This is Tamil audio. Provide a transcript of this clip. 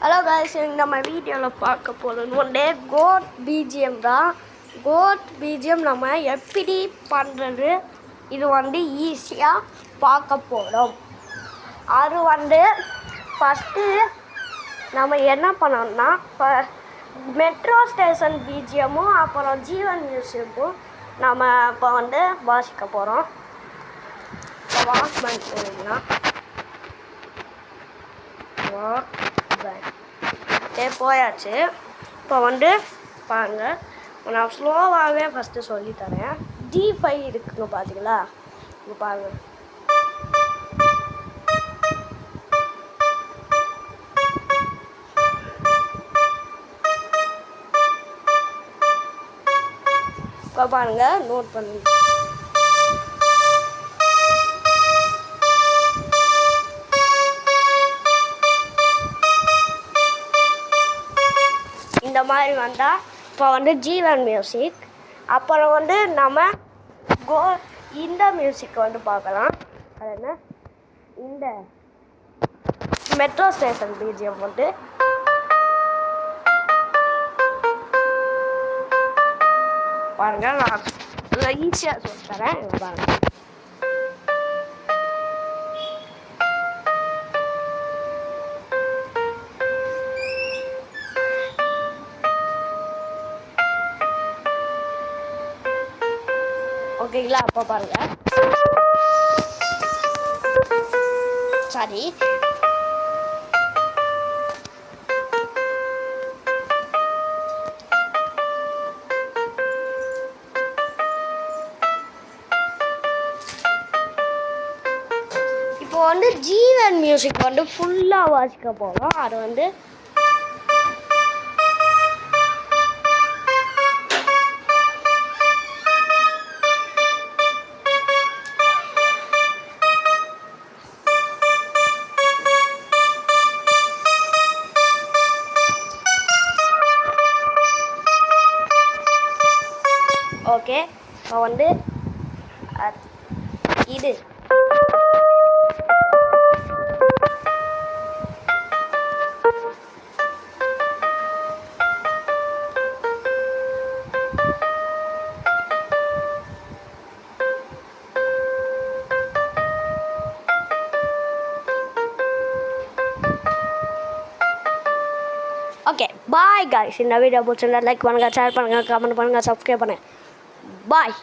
ஹலோ गाइस, நம்ம வீடியோவில் பார்க்க போகிறது ஒன்றே கோட் பிஜிஎம் தான். கோட் பிஜிஎம் நம்ம எப்படி பண்ணுறது இது ஈஸியாக பார்க்க போகிறோம். அது ஃபஸ்ட்டு நம்ம என்ன பண்ணோம்னா மெட்ரோ ஸ்டேஷன் பிஜிஎம்மும் அப்புறம் ஜீவன் மியூசியமும் நம்ம இப்போ வாசிக்க போகிறோம். இப்போ வாக்மேன் போனீங்கன்னா போயாச்சு. இப்போ பாருங்கள், நான் ஸ்லோவாகவே ஃபஸ்ட்டு சொல்லித்தரேன். D5 இருக்குன்னு பார்த்தீங்களா? இப்போ பாருங்கள், இப்போ பாருங்கள், நோட் பண்ணுங்க. இந்த மாதிரி வந்தால் இப்போ ஜீவன் மியூசிக், அப்புறம் நம்ம இந்த மியூசிக் பார்க்கலாம். அது என்ன, இந்த மெட்ரோ ஸ்டேஷன் பிஜிஎம் பாருங்கள். நான் ஈஸியாக சொல்லித்தரேன் பாருங்கள். ஓகேங்களா? அப்போ பாருங்கள், சாரி, இப்போ ஜீவன் மியூசிக் ஃபுல்லாக வாசிக்க போகிறோம். அது ஓகே. இப்போ இது ஓகே. பாய் गाइस, இந்த வீடியோ பிடிச்சிருந்தா லைக் பண்ணுங்கள், ஷேர் பண்ணுங்கள், கமெண்ட் பண்ணுங்கள், சப்ஸ்கிரைப் பண்ணுங்கள். பாய்.